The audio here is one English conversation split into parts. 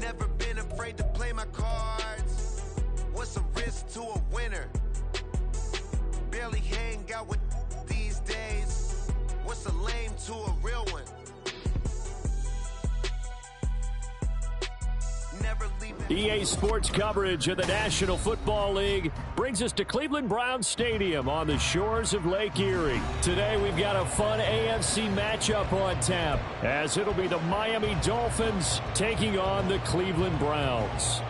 Never been afraid to play my cards. What's a risk to a winner? Barely hang out with these days. What's a lame to a real one? EA Sports coverage of the National Football League brings us to Cleveland Browns Stadium on the shores of Lake Erie. Today we've got a fun AFC matchup on tap, as it'll be the Miami Dolphins taking on the Cleveland Browns.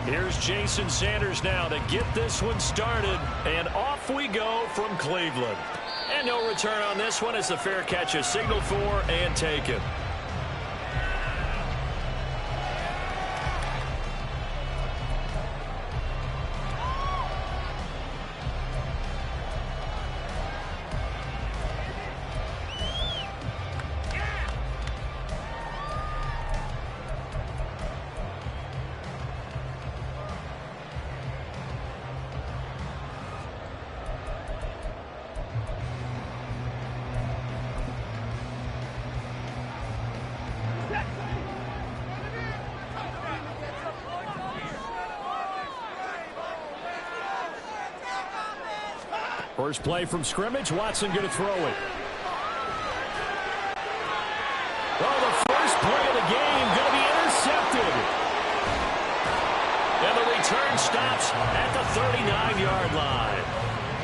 Here's Jason Sanders now to get this one started, and off we go from Cleveland. And no return on this one as the fair catch is signaled for and taken. First play from scrimmage. Watson going to throw it. Oh, the first play of the game going to be intercepted. And the return stops at the 39-yard line.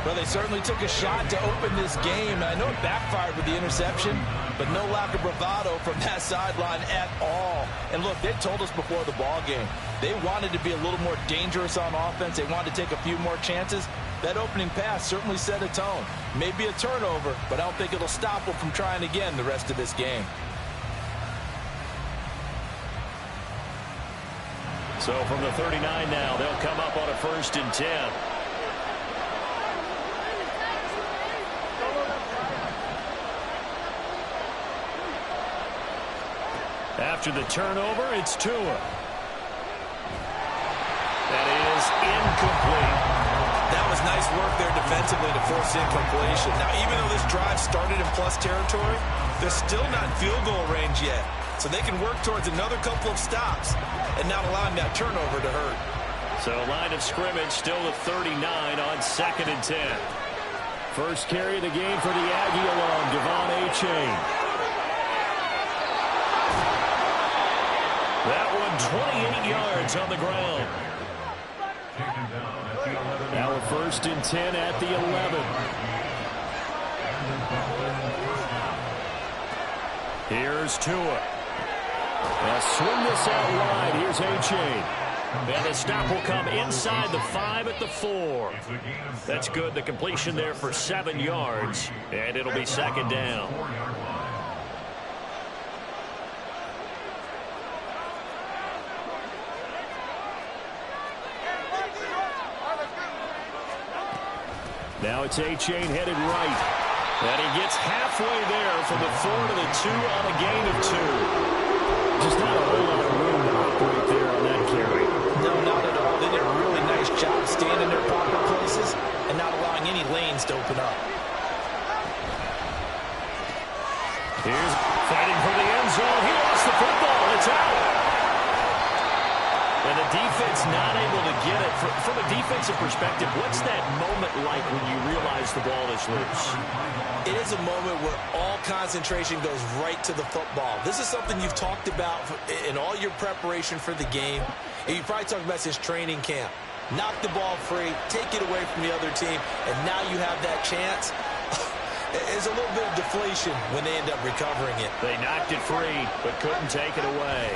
Well, they certainly took a shot to open this game. And I know it backfired with the interception, but no lack of bravado from that sideline at all. And look, they told us before the ball game, they wanted to be a little more dangerous on offense. They wanted to take a few more chances. That opening pass certainly set a tone. Maybe a turnover, but I don't think it'll stop them from trying again the rest of this game. So from the 39 now, they'll come up on a 1st and 10. After the turnover, it's Tua. That is incomplete. That was nice work there defensively to force incompletion. Now, even though this drive started in plus territory, they're still not in field goal range yet. So they can work towards another couple of stops and not allowing that turnover to hurt. So line of scrimmage still at 39 on 2nd and 10. First carry of the game for the Aggie alum, Devon Achane. That one 28 yards on the ground. Now a 1st and 10 at the 11. Here's Tua. They'll swing this out wide. Here's Achane. And the stop will come inside the 5 at the 4. That's good. The completion there for 7 yards. And it'll be 2nd down. Now it's Achane headed right. And he gets halfway there from the 4 to the 2 on a gain of 2. Just not a whole lot of room to operate there on that carry. No, not at all. They did a really nice job staying in their proper places and not allowing any lanes to open up. Here's fighting for the end zone. He lost the football. It's out. And the defense not able to get it. From a defensive perspective, what's that moment like when you realize the ball is loose? It is a moment where all concentration goes right to the football. This is something you've talked about in all your preparation for the game. And you probably talked about since training camp. Knock the ball free, take it away from the other team, and now you have that chance. There's a little bit of deflation when they end up recovering it. They knocked it free, but couldn't take it away.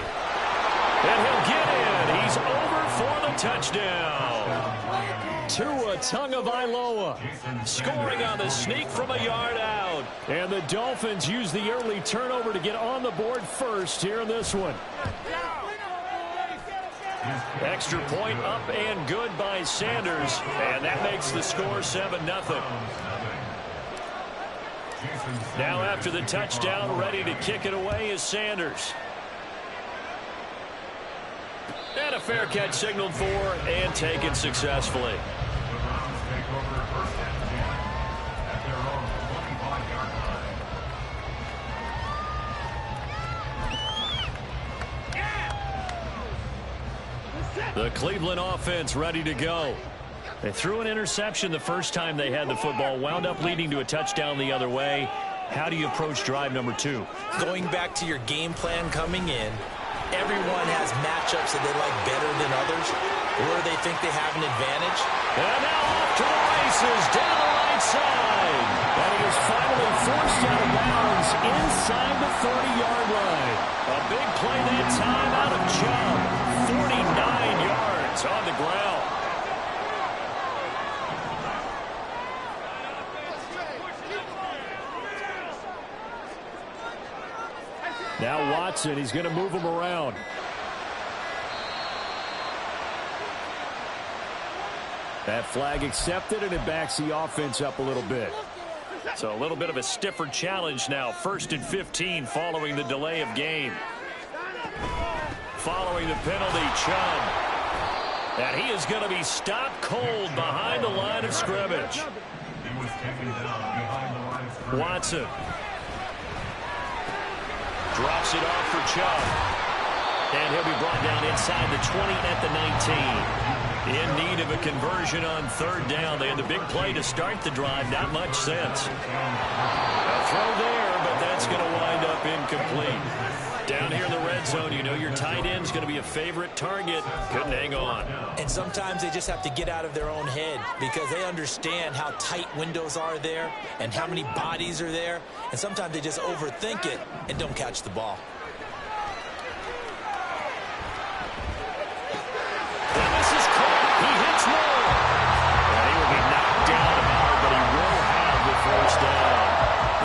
And he'll get in. He's over for the touchdown. Tua Tagovailoa scoring on the sneak from a yard out. And the Dolphins use the early turnover to get on the board first here in this one. Extra point up and good by Sanders. And that makes the score 7-0. Now after the touchdown, ready to kick it away is Sanders. And a fair catch signaled for and taken successfully. The Cleveland offense ready to go. They threw an interception the first time they had the football, wound up leading to a touchdown the other way. How do you approach drive number 2? Going back to your game plan coming in, everyone has matchups that they like better than others, where they think they have an advantage. And now off to the races, down the right side. And he is finally forced out of bounds inside the 30-yard line. A big play that time out of Chubb. 49 yards on the ground. Now Watson, he's going to move him around. That flag accepted, and it backs the offense up a little bit. So a little bit of a stiffer challenge now. 1st and 15 following the delay of game. Following the penalty, Chubb. And he is going to be stopped cold behind the line of scrimmage. Watson. Drops it off for Chubb. And he'll be brought down inside the 20 at the 19. In need of a conversion on 3rd down. They had the big play to start the drive. Not much sense. A throw there, but that's going to wind up incomplete. Down here in the red zone, you know your tight end's going to be a favorite target. Couldn't hang on. And sometimes they just have to get out of their own head because they understand how tight windows are there and how many bodies are there. And sometimes they just overthink it and don't catch the ball. And this is caught. He hits Moore. And he will be knocked down hard, but he will have the 1st down.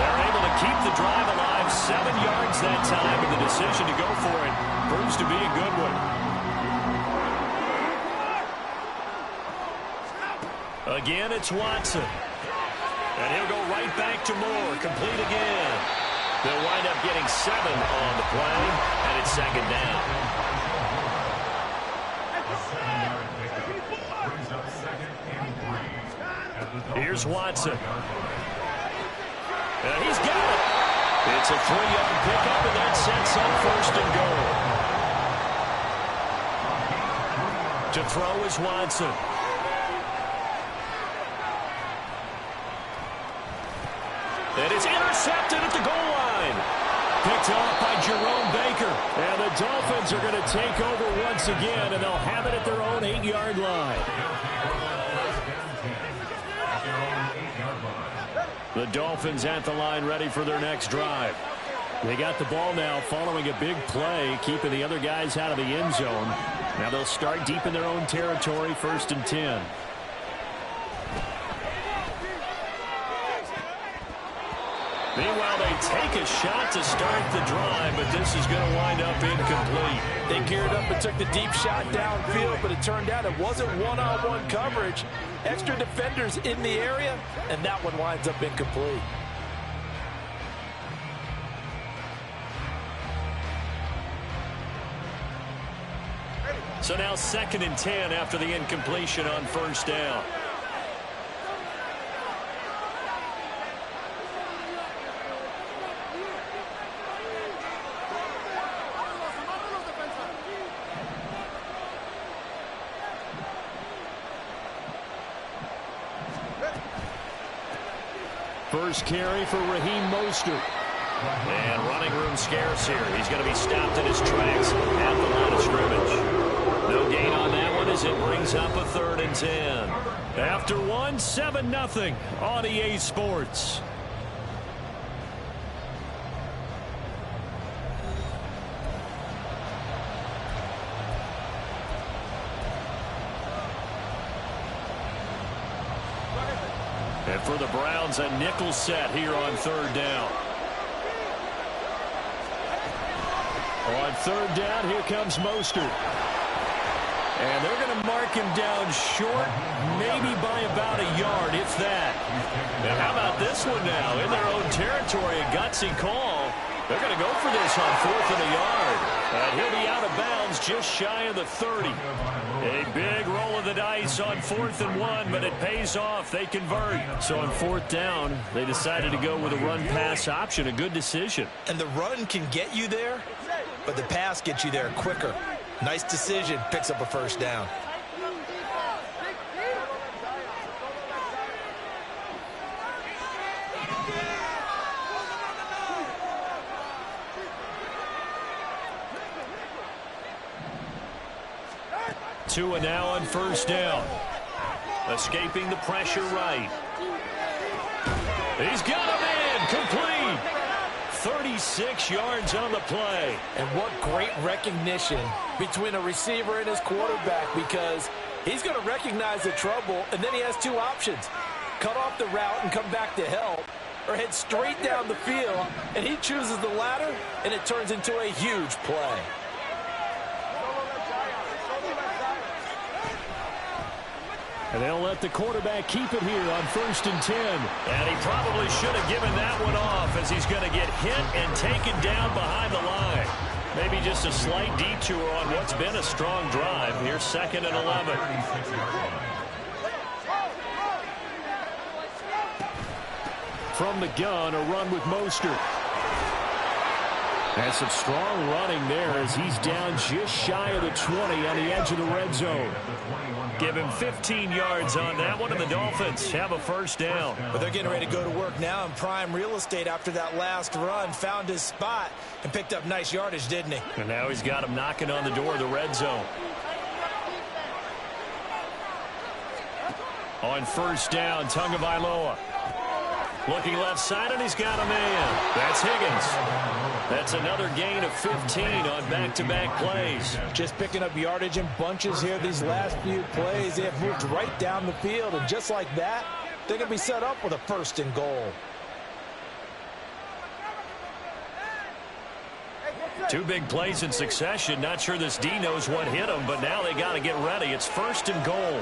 They're able to keep the drive alive. 7 yards that time, and the decision to go for it proves to be a good one. Again, it's Watson. And he'll go right back to Moore. Complete again. They'll wind up getting 7 on the play, and it's 2nd down. Here's Watson. And he's got it. It's a 3-yard pickup, and that sets up 1st and goal. To throw is Watson. And it's intercepted at the goal line. Picked off by Jerome Baker. And the Dolphins are going to take over once again, and they'll have it at their own 8-yard line. The Dolphins at the line ready for their next drive. They got the ball now following a big play, keeping the other guys out of the end zone. Now they'll start deep in their own territory, 1st and 10. Meanwhile, they take a shot to start the drive, but this is going to wind up incomplete. They geared up and took the deep shot downfield, but it turned out it wasn't one-on-one coverage. Extra defenders in the area, and that one winds up incomplete. So now 2nd and 10 after the incompletion on 1st down. First carry for Raheem Mostert. And running room scarce here. He's going to be stopped in his tracks at the line of scrimmage. No gain on that one as it brings up a 3rd and 10. After 7-0 on EA Sports. And for the Browns, a nickel set here on 3rd down. On 3rd down, here comes Mostert. And they're going to mark him down short, maybe by about a yard, if that. And how about this one now? In their own territory, a gutsy call. They're going to go for this on 4th and a yard. And he'll be out of bounds just shy of the 30. A big roll of the dice on 4th and 1, but it pays off. They convert. So on 4th down, they decided to go with a run-pass option. A good decision. And the run can get you there, but the pass gets you there quicker. Nice decision. Picks up a first down. Tua now on 1st down. Escaping the pressure right. He's got him in. Complete. 36 yards on the play. And what great recognition between a receiver and his quarterback, because he's going to recognize the trouble, and then he has two options. Cut off the route and come back to help, or head straight down the field, and he chooses the latter, and it turns into a huge play. And they'll let the quarterback keep it here on 1st and 10. And he probably should have given that one off, as he's going to get hit and taken down behind the line. Maybe just a slight detour on what's been a strong drive. Here's 2nd and 11. From the gun, a run with Mostert. And some strong running there as he's down just shy of the 20 on the edge of the red zone. Give him 15 yards on that one, and the Dolphins have a first down. But they're getting ready to go to work now in prime real estate after that last run. Found his spot and picked up nice yardage, didn't he? And now he's got him knocking on the door of the red zone. On 1st down, Tagovailoa. Looking left side, and he's got a man. That's Higgins. That's another gain of 15 on back-to-back plays. Just picking up yardage in bunches here these last few plays. They have moved right down the field, and just like that, they're going to be set up with a 1st and goal. Two big plays in succession. Not sure this D knows what hit him, but now they got to get ready. It's 1st and goal.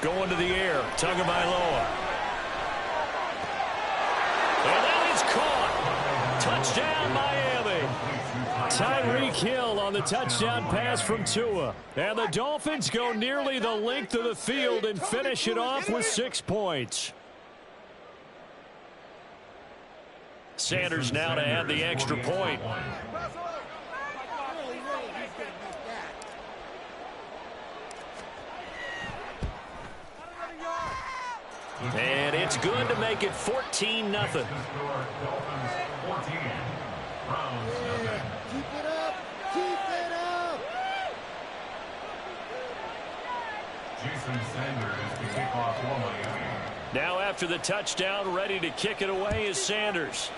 Going to the air, Tagovailoa. And that is caught. Touchdown, Miami. Tyreek Hill on the touchdown pass from Tua. And the Dolphins go nearly the length of the field and finish it off with 6 points. Sanders now to add the extra point. And it's good to make it 14-0. Keep it up. Keep it up. Jason Sanders to kick off for Miami. Now after the touchdown, ready to kick it away is Sanders.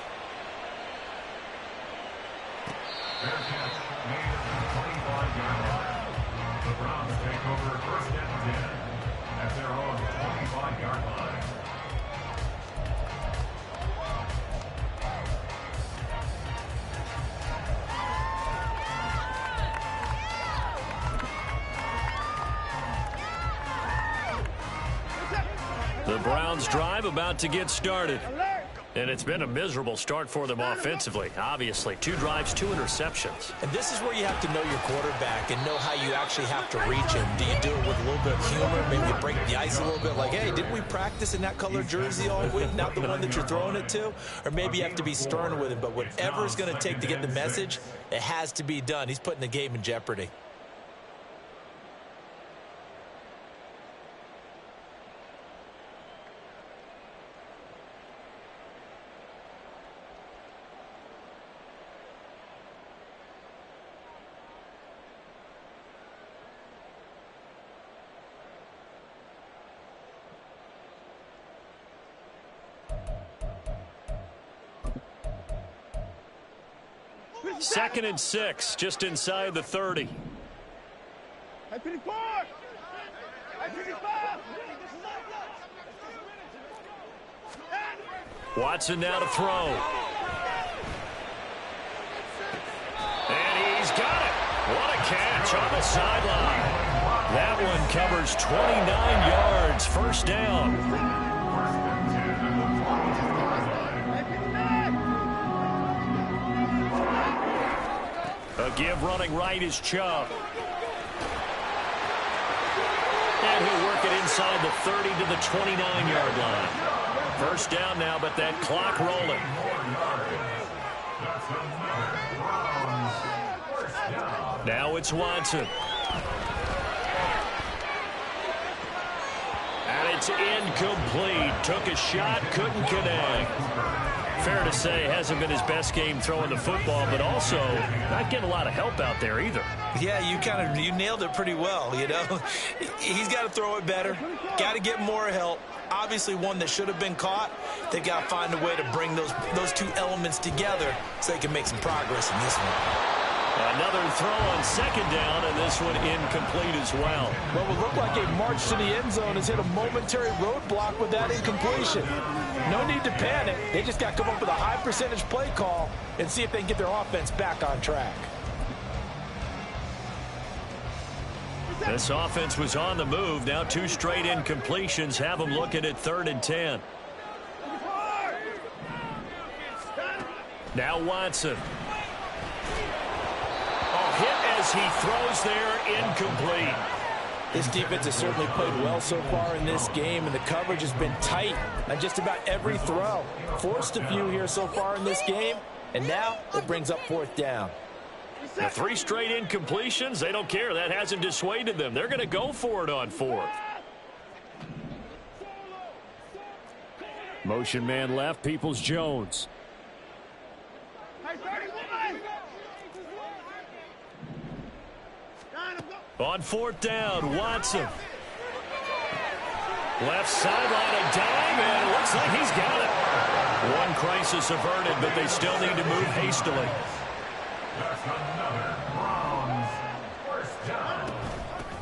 Fair catch made at the 25-yard line. The Browns take over 1st and 10 at their own 25-yard line. The Browns drive about to get started. And it's been a miserable start for them offensively. Obviously, 2 drives, 2 interceptions. And this is where you have to know your quarterback and know how you actually have to reach him. Do you do it with a little bit of humor? Maybe you break the ice a little bit like, hey, didn't we practice in that color jersey all week? Not the one that you're throwing it to? Or maybe you have to be stern with him. But whatever it's going to take to get the message, it has to be done. He's putting the game in jeopardy. Second and 6, just inside the 30. Watson now to throw. And he's got it. What a catch on the sideline. That one covers 29 yards. First down. A give running right is Chubb. And he'll work it inside the 30 to the 29-yard line. First down now, but that clock rolling. Now it's Watson. And it's incomplete. Took a shot, couldn't connect. Fair to say, hasn't been his best game throwing the football, but also not getting a lot of help out there either. Yeah, you nailed it pretty well, you know. He's got to throw it better, got to get more help. Obviously one that should have been caught. They've got to find a way to bring those two elements together so they can make some progress in this one. Another throw on second down, and this one incomplete as well. What would look like a march to the end zone has hit a momentary roadblock with that incompletion. No need to panic. They just got to come up with a high percentage play call and see if they can get their offense back on track. This offense was on the move. Now 2 straight incompletions have them looking at 3rd and 10. Now Watson. Hit as he throws there, incomplete. This defense has certainly played well so far in this game, and the coverage has been tight on just about every throw. Forced a few here so far in this game, and now it brings up 4th down. The 3 straight incompletions, they don't care. That hasn't dissuaded them. They're going to go for it on 4th. Motion man left, Peoples-Jones. On 4th down, Watson. Left sideline, a dive, and it looks like he's got it. One crisis averted, but they still need to move hastily.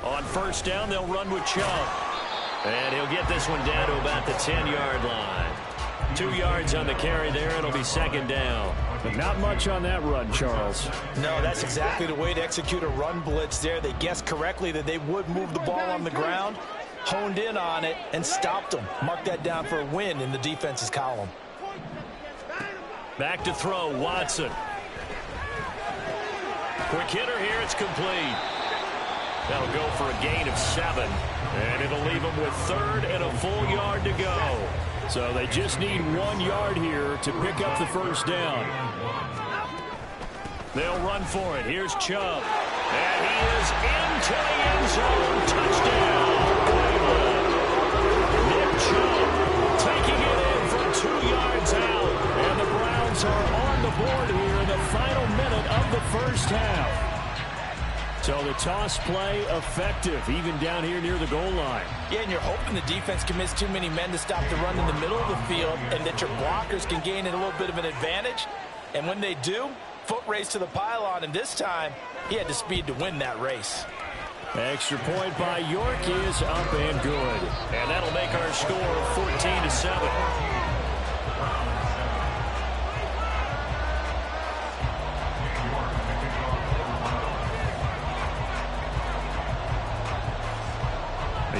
On 1st down, they'll run with Chubb. And he'll get this one down to about the 10-yard line. 2 yards on the carry there. It'll be 2nd down. But not much on that run, Charles. No, that's exactly the way to execute a run blitz there. They guessed correctly that they would move the ball on the ground, honed in on it, and stopped them. Mark that down for a win in the defense's column. Back to throw, Watson. Quick hitter here, it's complete. That'll go for a gain of 7. And it'll leave them with 3rd and a full yard to go. So they just need 1 yard here to pick up the 1st down. They'll run for it. Here's Chubb. And he is into the end zone. Touchdown, Cleveland. Nick Chubb taking it in from 2 yards out. And the Browns are on the board here in the final minute of the 1st half. So the toss play effective, even down here near the goal line. Yeah, and you're hoping the defense commits too many men to stop the run in the middle of the field and that your blockers can gain a little bit of an advantage. And when they do, foot race to the pylon, and this time he had the speed to win that race. Extra point by York is up and good. And that'll make our score 14-7.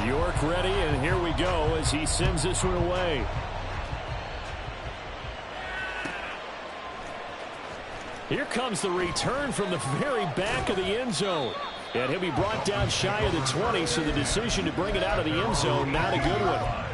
York ready, and here we go as he sends this one away. Here comes the return from the very back of the end zone. And he'll be brought down shy of the 20, so the decision to bring it out of the end zone, not a good one.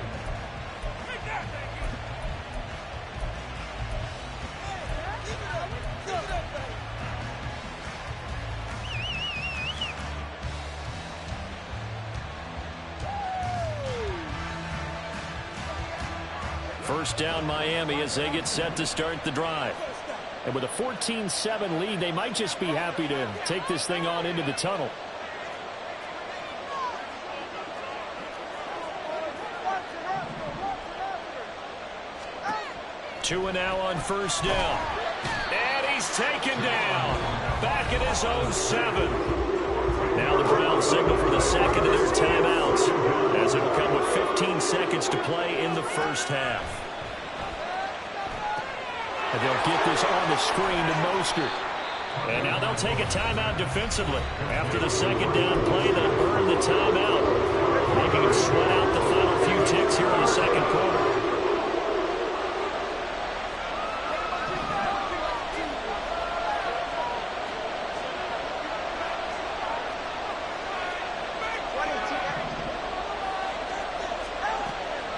First down Miami as they get set to start the drive. And with a 14-7 lead, they might just be happy to take this thing on into the tunnel. Two and now on 1st down. And he's taken down. Back at his own 7. Now the Browns signal for the second of their timeouts, as it'll come with 15 seconds to play in the 1st half. And they'll get this on the screen to Mostert. And now they'll take a timeout defensively. After the 2nd down play, they'll earn the timeout, making them sweat out the final few ticks here in the 2nd quarter.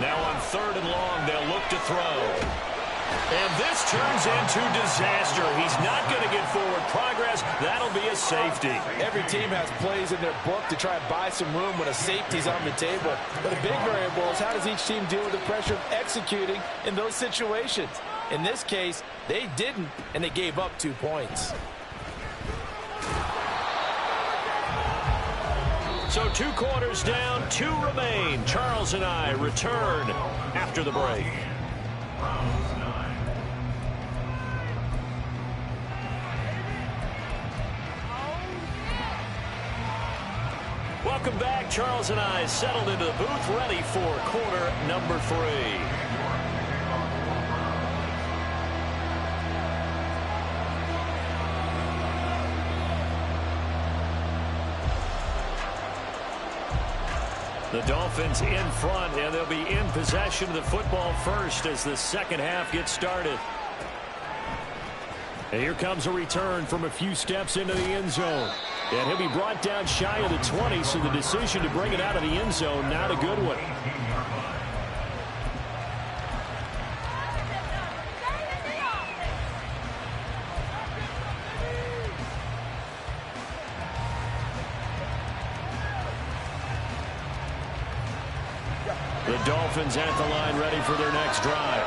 Now on 3rd and long, they'll look to throw. And this turns into disaster. He's not going to get forward progress. That'll be a safety. Every team has plays in their book to try and buy some room when a safety's on the table. But a big variable is how does each team deal with the pressure of executing in those situations? In this case, they didn't, and they gave up 2 points. So 2 quarters down, 2 remain. Charles and I return after the break. Welcome back. Charles and I settled into the booth, ready for quarter number 3. The Dolphins in front, and they'll be in possession of the football first as the second half gets started. And here comes a return from a few steps into the end zone. And he'll be brought down shy of the 20, so the decision to bring it out of the end zone, not a good one. The Dolphins at the line ready for their next drive.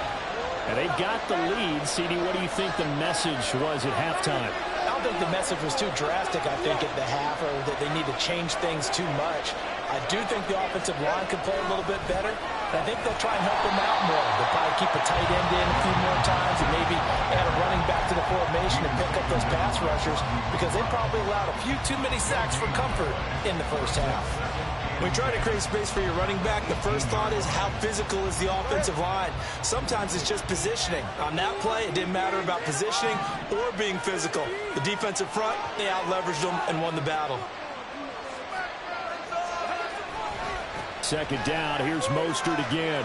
And they've got the lead. CD, what do you think the message was at halftime? I don't think the message was too drastic, I think, at the half, or that they need to change things too much. I do think the offensive line could play a little bit better. And I think they'll try and help them out more. They'll probably keep a tight end in a few more times and maybe add a running back to the formation and pick up those pass rushers, because they probably allowed a few too many sacks for comfort in the first half. When you try to create space for your running back, the first thought is how physical is the offensive line. Sometimes it's just positioning. On that play, it didn't matter about positioning or being physical. The defensive front, they out-leveraged them and won the battle. Second down, here's Mostert again.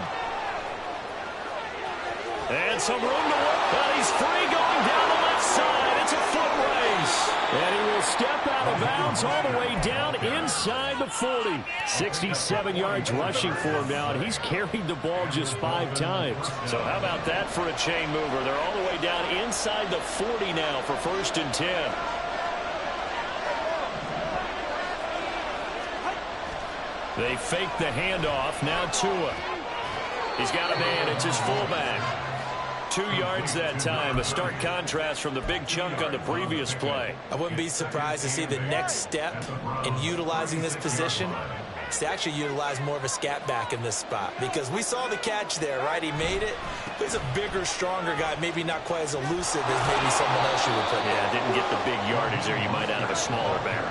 And some room to work, but he's free going down the left side. It's a foot race. And he will step out of bounds all the way down inside the 40. 67 yards rushing for him now, and he's carried the ball just 5 times. So how about that for a chain mover? They're all the way down inside the 40 now for 1st and 10. They fake the handoff. Now Tua. He's got a man. It's his fullback. 2 yards that time. A stark contrast from the big chunk on the previous play. I wouldn't be surprised to see the next step in utilizing this position is to actually utilize more of a scat back in this spot, because we saw the catch there, right? He made it. He's a bigger, stronger guy, maybe not quite as elusive as maybe someone else you would put there. Yeah, didn't get the big yardage there you might out of a smaller back.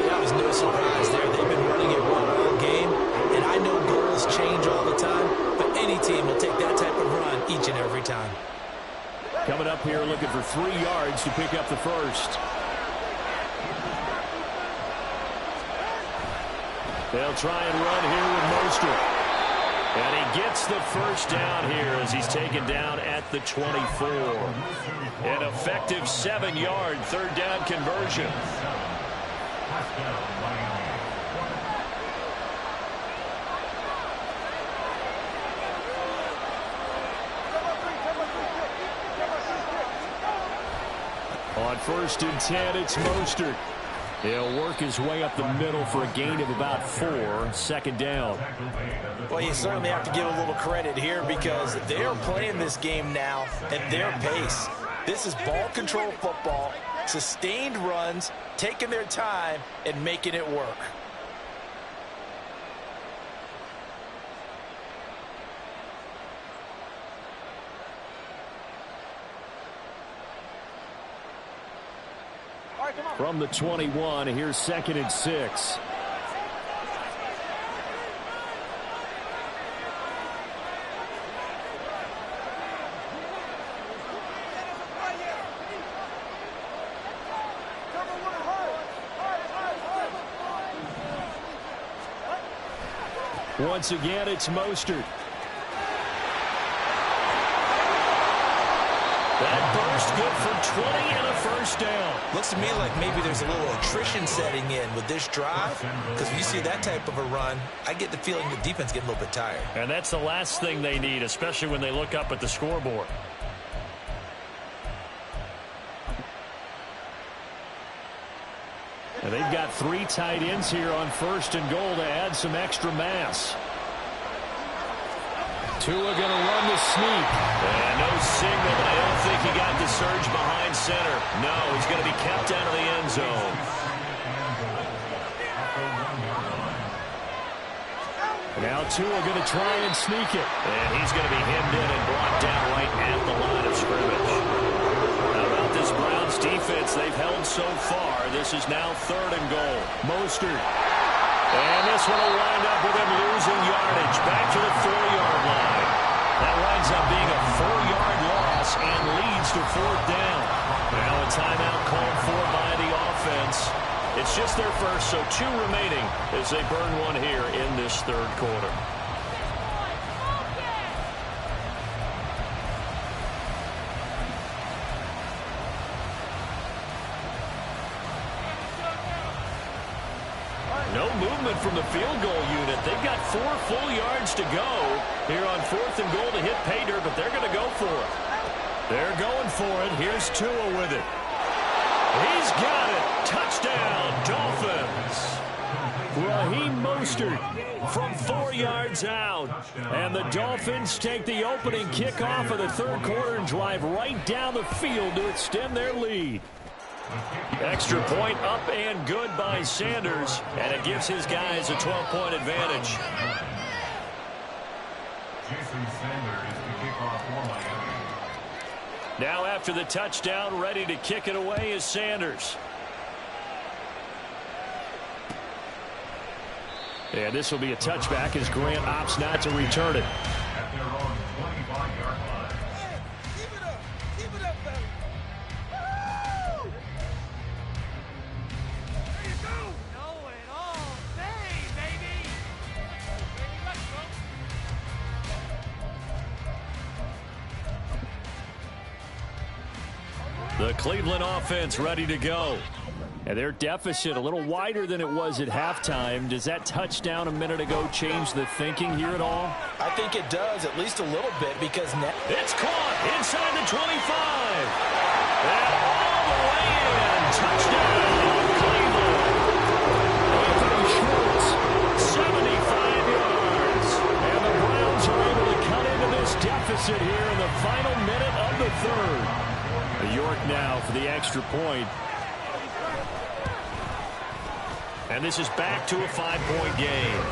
That was no surprise there. They've been running it well all game, and I know goals change all the time, but any team will take that type of run each and every time. Coming up here looking for 3 yards to pick up the first. They'll try and run here with Mostert. And he gets the first down here as he's taken down at the 24. An effective 7-yard 3rd down conversion. On 1st and 10, it's Mostert. He'll work his way up the middle for a gain of about 4. 2nd down. Well, you certainly have to give a little credit here, because they are playing this game now at their pace. This is ball control football, sustained runs, taking their time and making it work. From the 21, here's 2nd and 6. Once again, it's Mostert. That burst good for 20 and a first down. Looks to me like maybe there's a little attrition setting in with this drive, because when you see that type of a run, I get the feeling the defense getting a little bit tired. And that's the last thing they need, especially when they look up at the scoreboard. And they've got 3 tight ends here on 1st and goal to add some extra mass. Tua going to run the sneak. And no signal, but I don't think he got the surge behind center. No, he's going to be kept out of the end zone. Now Tua going to try and sneak it. And he's going to be hemmed in and brought down right at the line of scrimmage. How about this Browns defense? They've held so far. This is now 3rd and goal. Mostert. And this one will wind up with him losing yardage. Back to the 4-yard line. That winds up being a 4-yard loss and leads to 4th down. Now a timeout called for by the offense. It's just their first, so 2 remaining as they burn one here in this 3rd quarter. No movement from the field goal unit. They've got 4 full yards to go here on 4th and goal to hit pay dirt, but they're going to go for it. They're going for it. Here's Tua with it. He's got it. Touchdown, Dolphins. Raheem Mostert from 4 yards out. And the Dolphins take the opening kickoff of the 3rd quarter and drive right down the field to extend their lead. Extra point up and good by Sanders, and it gives his guys a 12-point advantage. Jason Sanders to kick off for Miami. Now after the touchdown, ready to kick it away is Sanders. And this will be a touchback as Grant opts not to return it. At their own 25-yard line. Hey, keep it up. Keep it up, fellas. There you go. Know it all day, baby. The Cleveland offense ready to go. And their deficit a little wider than it was at halftime. Does that touchdown a minute ago change the thinking here at all? I think it does, at least a little bit, because now it's caught inside the 25. And all the way in. Touchdown, Cleveland. Anthony Schwartz, 75 yards. And the Browns are able to cut into this deficit here in the final minute of the 3rd. York now for the extra point. And this is back to a 5-point game.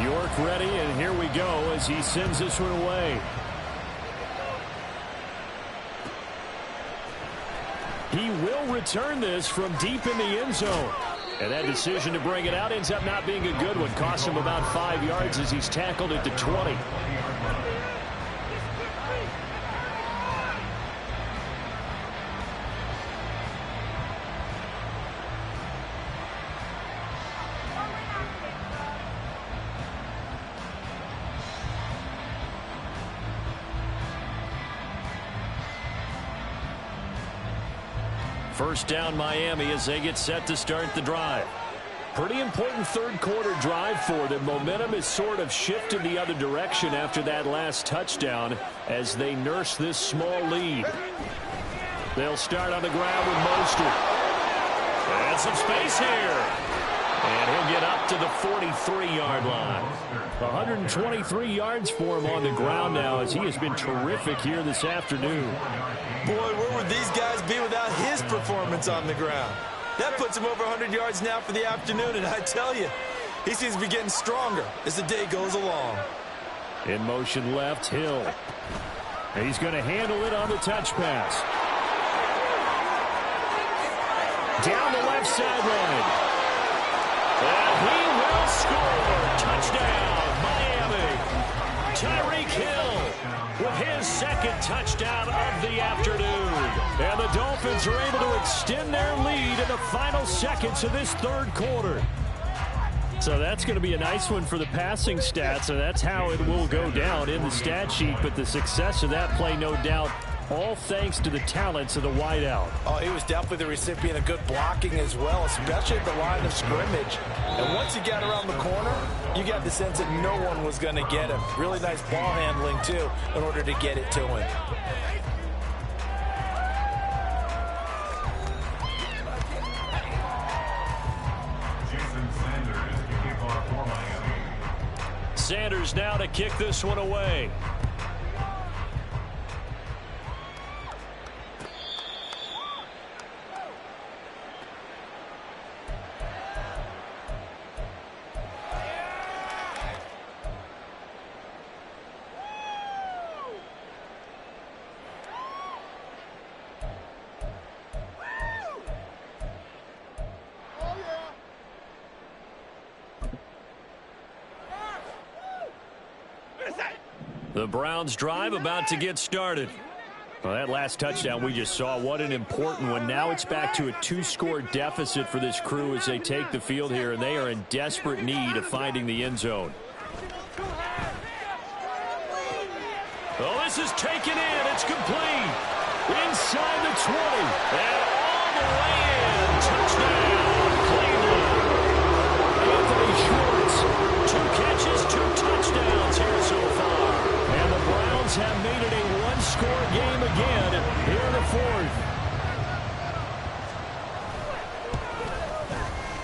York ready, and here we go as he sends this one away. He will return this from deep in the end zone. And that decision to bring it out ends up not being a good one. Costs him about 5 yards as he's tackled it to 20. First down Miami as they get set to start the drive. Pretty important 3rd quarter drive for them. Momentum is sort of shifted the other direction after that last touchdown as they nurse this small lead. They'll start on the ground with Mostert. And some space here. And he'll get up to the 43-yard line. 123 yards for him on the ground now as he has been terrific here this afternoon. boy, where would these guys be without his performance on the ground? That puts him over 100 yards now for the afternoon, and I tell you, he seems to be getting stronger as the day goes along. In motion left, Hill. He's going to handle it on the touch pass. Down the left sideline. And he will score. Touchdown, Miami. Tyreek Hill. with his second touchdown of the afternoon. And the Dolphins are able to extend their lead in the final seconds of this third quarter. So that's going to be a nice one for the passing stats, and that's how it will go down in the stat sheet. But the success of that play, no doubt, all thanks to the talents of the wideout. Oh, he was definitely the recipient of good blocking as well, especially at the line of scrimmage. And once he got around the corner, you got the sense that no one was going to get him. Really nice ball handling, too, in order to get it to him. Sanders now to kick this one away. The Browns drive about to get started. Well, that last touchdown we just saw, what an important one. Now it's back to a 2-score deficit for this crew as they take the field here, and they are in desperate need of finding the end zone. Oh, this is taken in. It's complete. Inside the 20. And all the way in. Touchdown, Cleveland. Anthony Schwartz. 2 catches, 2 touchdowns here so far. And the Browns have made it a 1-score game again here in the fourth.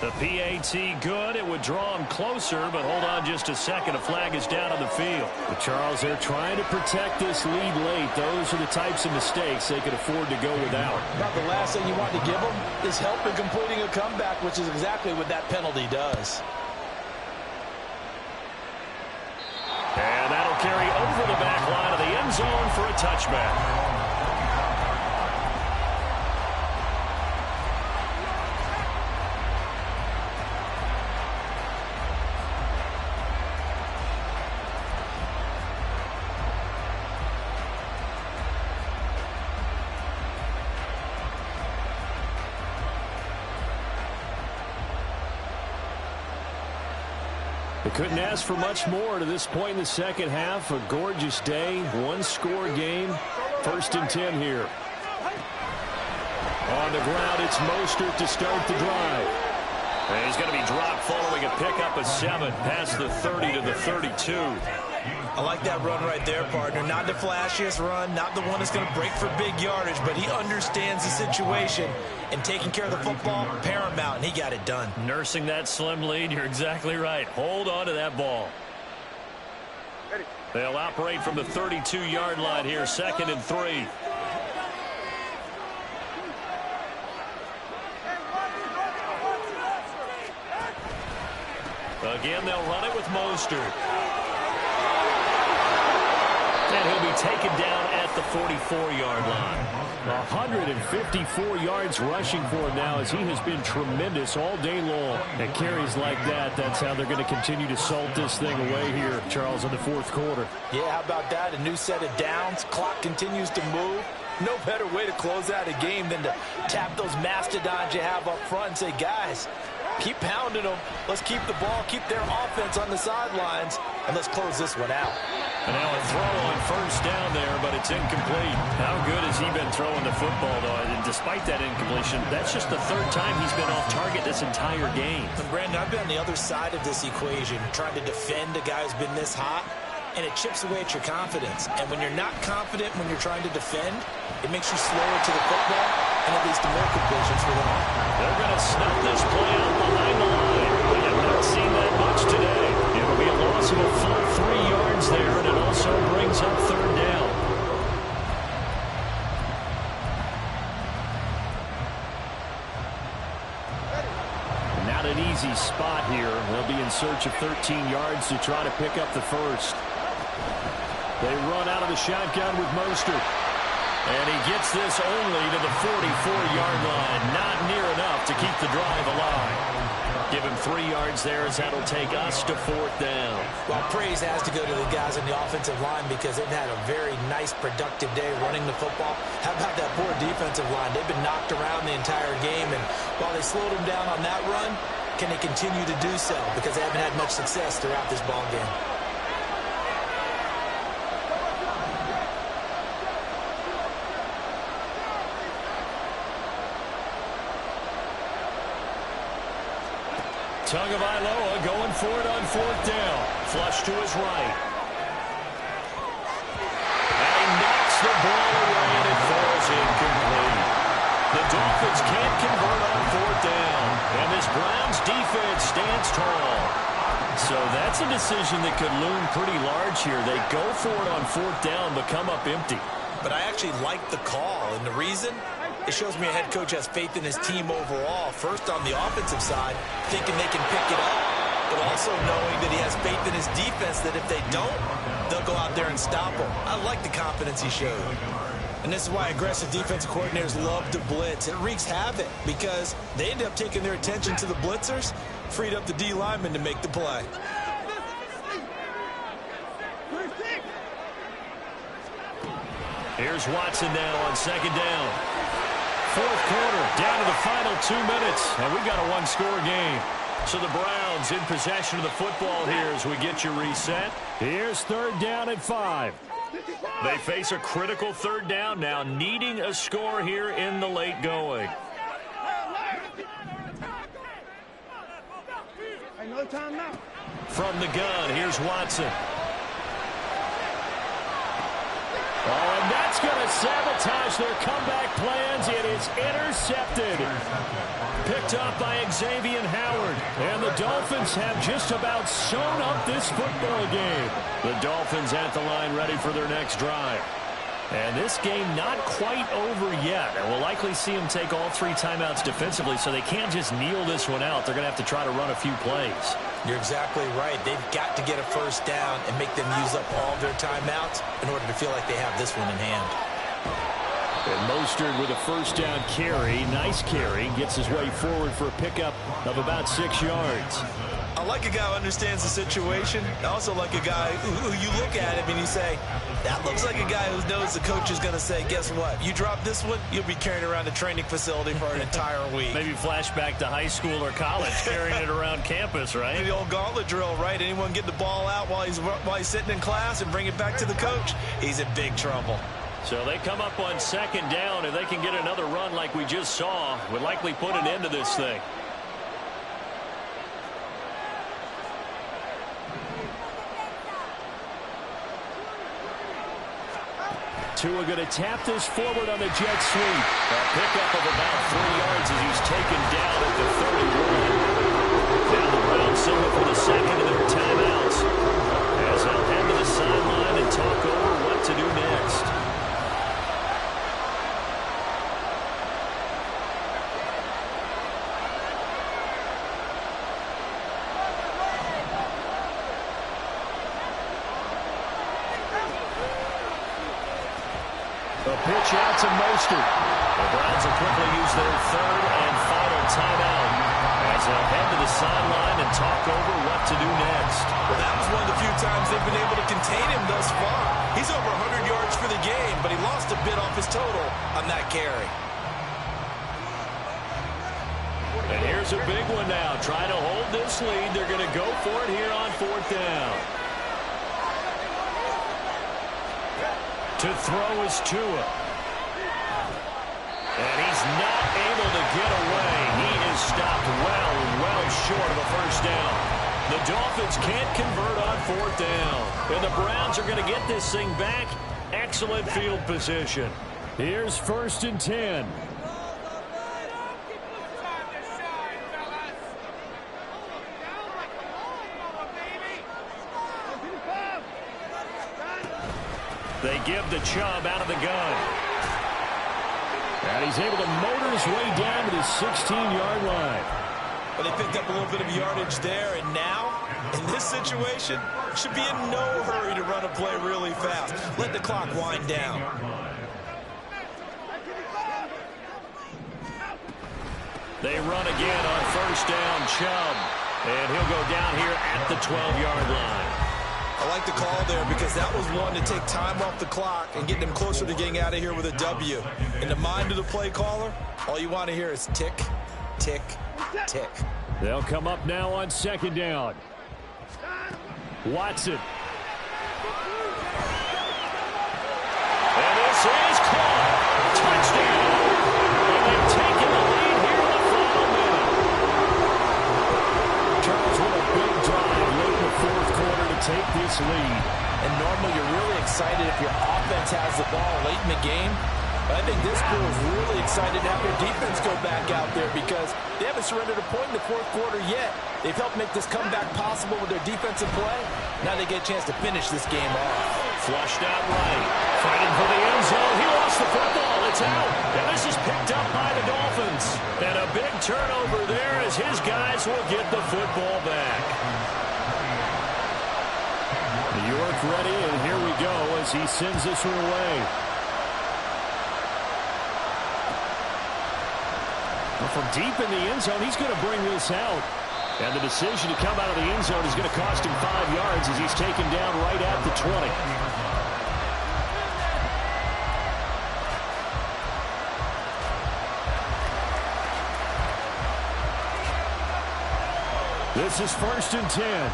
The PAT good. It would draw him closer, but hold on just a second. A flag is down on the field. But Charles, they're trying to protect this lead late. Those are the types of mistakes they could afford to go without. Not the last thing you want to give them is help in completing a comeback, which is exactly what that penalty does. And that'll carry over the back line of the end zone for a touchback. Couldn't ask for much more to this point in the second half. A gorgeous day, 1-score game. 1st and 10 here. On the ground, it's Mostert to start the drive. And he's going to be dropped following a pickup of 7 past the 30 to the 32. I like that run right there, partner. Not the flashiest run, not the one that's going to break for big yardage, but he understands the situation, and taking care of the football, paramount, and he got it done. Nursing that slim lead, you're exactly right. Hold on to that ball. They'll operate from the 32-yard line here, 2nd and 3. Again, they'll run it with Mostert. And he'll be taken down at the 44-yard line. 154 yards rushing for him now as he has been tremendous all day long. And carries like that, that's how they're going to continue to salt this thing away here, Charles, in the 4th quarter. Yeah, how about that? A new set of downs. Clock continues to move. No better way to close out a game than to tap those mastodons you have up front and say, guys, keep pounding them. Let's keep the ball, keep their offense on the sidelines, and let's close this one out. And now a throw on 1st down there, but it's incomplete. How good has he been throwing the football, though? And despite that incompletion, that's just the 3rd time he's been off target this entire game. And Brandon, I've been on the other side of this equation, trying to defend a guy who's been this hot, and it chips away at your confidence. And when you're not confident when you're trying to defend, it makes you slower to the football, and it leads to more completions for them. They're going to snuff this play out behind the line. We have not seen that much today. It'll be a loss of a full 3 yards there, and it also brings up 3rd down. Not an easy spot here. They'll be in search of 13 yards to try to pick up the 1st. They run out of the shotgun with Mostert. And he gets this only to the 44-yard line. Not near enough to keep the drive alive. Give him 3 yards there as that'll take us to 4th down. Well, praise has to go to the guys on the offensive line because they've had a very nice, productive day running the football. How about that poor defensive line? They've been knocked around the entire game, and while they slowed them down on that run, can they continue to do so? Because they haven't had much success throughout this ball game. Tagovailoa going for it on 4th down. Flush to his right. And he knocks the ball away and it falls incomplete. The Dolphins can't convert on 4th down. And this Browns defense stands tall. So that's a decision that could loom pretty large here. They go for it on 4th down but come up empty. But I actually like the call, and the reason? It shows me a head coach has faith in his team overall. First on the offensive side, thinking they can pick it up, but also knowing that he has faith in his defense that if they don't, they'll go out there and stop them. I like the confidence he showed. And this is why aggressive defensive coordinators love to blitz. It wreaks havoc because they end up taking their attention to the blitzers, freed up the D lineman to make the play. Here's Watson now on 2nd down. 4th quarter, down to the final 2 minutes, and we got a one-score game. So the Browns in possession of the football here as we get you reset. Here's 3rd down and 5. They face a critical 3rd down now, needing a score here in the late going. From the gun, here's Watson. Oh, and that's going to sabotage their comeback plans. It is intercepted. Picked up by Xavier Howard. And the Dolphins have just about sewn up this football game. The Dolphins at the line ready for their next drive. And this game not quite over yet. And we'll likely see them take all 3 timeouts defensively, so they can't just kneel this one out. They're going to have to try to run a few plays. You're exactly right. They've got to get a 1st down and make them use up all their timeouts in order to feel like they have this one in hand. And Mostert with a 1st down carry. Nice carry. Gets his way forward for a pickup of about 6 yards. I like a guy who understands the situation. I also like a guy who you look at him and you say, that looks like a guy who knows the coach is going to say, guess what? You drop this one, you'll be carrying around the training facility for an entire week. Maybe flashback to high school or college, carrying it around campus, right? The old gauntlet drill, right? Anyone get the ball out while he's sitting in class and bring it back to the coach, he's in big trouble. So they come up on 2nd down. If they can get another run like we just saw, would likely put an end to this thing. Tua going to tap this forward on the jet sweep. A pickup of about 3 yards as he's taken down at the 31. Now the Browns settle for the 2nd of their timeouts as they'll head to the sideline and talk over what to do next. A pitch out to Mostert. The Browns will quickly use their 3rd and final timeout as they'll head to the sideline and talk over what to do next. Well, that was one of the few times they've been able to contain him thus far. He's over 100 yards for the game, but he lost a bit off his total on that carry. And here's a big one now. Trying to hold this lead. They're going to go for it here on 4th down. To throw is Tua. And he's not able to get away. He is stopped well short of a 1st down. The Dolphins can't convert on 4th down. And the Browns are going to get this thing back. Excellent field position. Here's 1st and 10. They give the Chubb out of the gun. And he's able to motor his way down to the 16-yard line. But they picked up a little bit of yardage there, and now, in this situation, should be in no hurry to run a play really fast. Let the clock wind down. They They run again on first down, Chubb. And he'll go down here at the 12-yard line. I like the call there because that was one to take time off the clock and get them closer to getting out of here with a W. In the mind of the play caller, all you want to hear is tick, tick, tick. They'll come up now on second down. Watson. And this is caught. Touchdown. And they've taken the lead here in the final minute. Charles, what a big drive late in the fourth quarter to take this lead. And normally you're really excited if your offense has the ball late in the game. But I think this crew is really excited to have their defense go back out there because they haven't surrendered a point in the fourth quarter yet. They've helped make this comeback possible with their defensive play. Now they get a chance to finish this game off. Flushed out right. Fighting for the end zone. He lost the football. It's out. And this is picked up by the Dolphins. And a big turnover there as his guys will get the football back. New York ready, and here we go as he sends this one away. Well, from deep in the end zone, he's going to bring this out. And the decision to come out of the end zone is going to cost him 5 yards as he's taken down right at the 20. This is 1st and 10.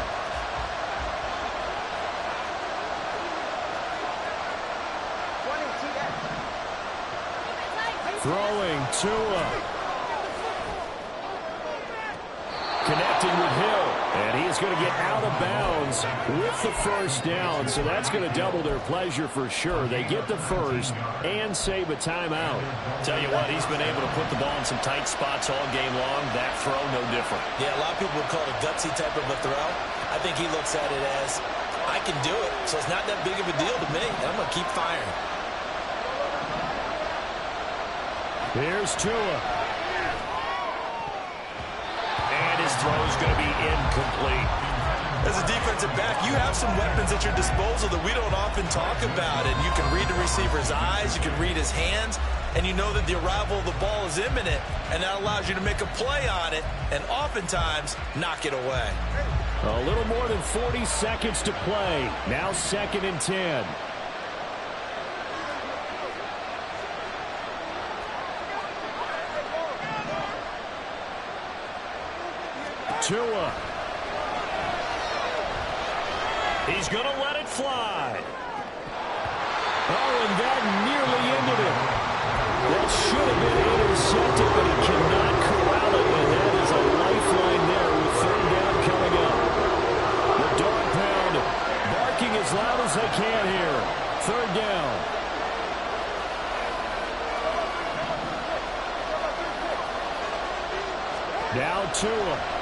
Throwing Tua. Connecting with Hill. And he is going to get out of bounds with the first down. So that's going to double their pleasure for sure. They get the first and save a timeout. Tell you what, he's been able to put the ball in some tight spots all game long. That throw, no different. Yeah, a lot of people would call it a gutsy type of a throw. I think he looks at it as, I can do it. So it's not that big of a deal to me. And I'm going to keep firing. Here's Tua. And his throw is going to be incomplete. As a defensive back, you have some weapons at your disposal that we don't often talk about. And you can read the receiver's eyes, you can read his hands, and you know that the arrival of the ball is imminent, and that allows you to make a play on it and oftentimes knock it away. A little more than 40 seconds to play. Now 2nd and 10. Tua. He's going to let it fly. Oh, and that nearly ended it. That should have been intercepted, but he cannot corral it, and that is a lifeline there with 3rd down coming up. The dog pound barking as loud as they can here. 3rd down. Now Tua.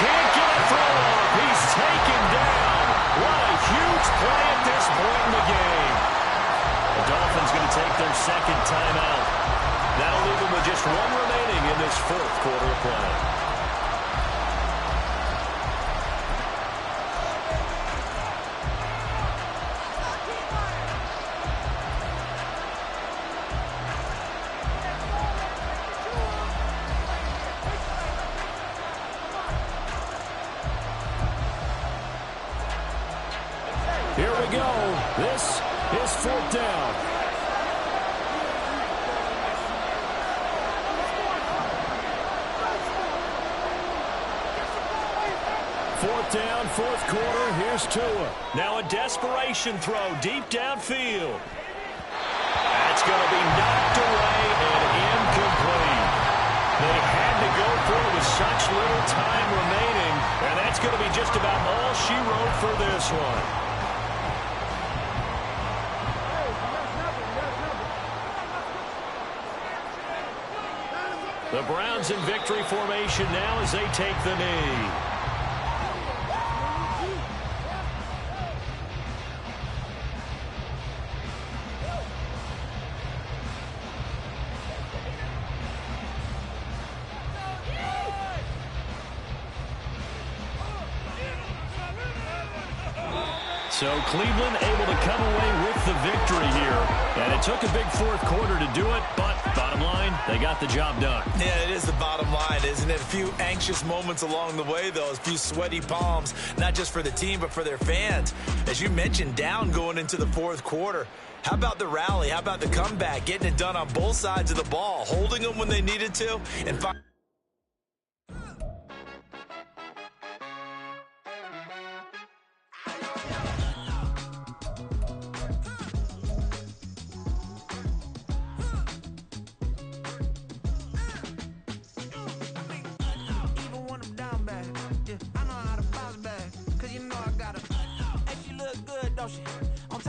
Can't get a throw off. He's taken down. What a huge play at this point in the game. The Dolphins going to take their 2nd timeout. That'll leave them with just 1 remaining in this 4th quarter of play. Here we go. This is 4th down. Fourth down, 4th quarter. Here's Tua. Now a desperation throw deep downfield. That's going to be knocked away and incomplete. They had to go through with such little time remaining, and that's going to be just about all she wrote for this one. The Browns in victory formation now as they take the knee. So Cleveland able to come away with the victory here. And it took a big fourth quarter to do it, but bottom line, they got the job done. Yeah, it is the bottom line, isn't it? A few anxious moments along the way, though. A few sweaty palms, not just for the team, but for their fans. As you mentioned, down going into the fourth quarter. How about the rally? How about the comeback? Getting it done on both sides of the ball, holding them when they needed to, and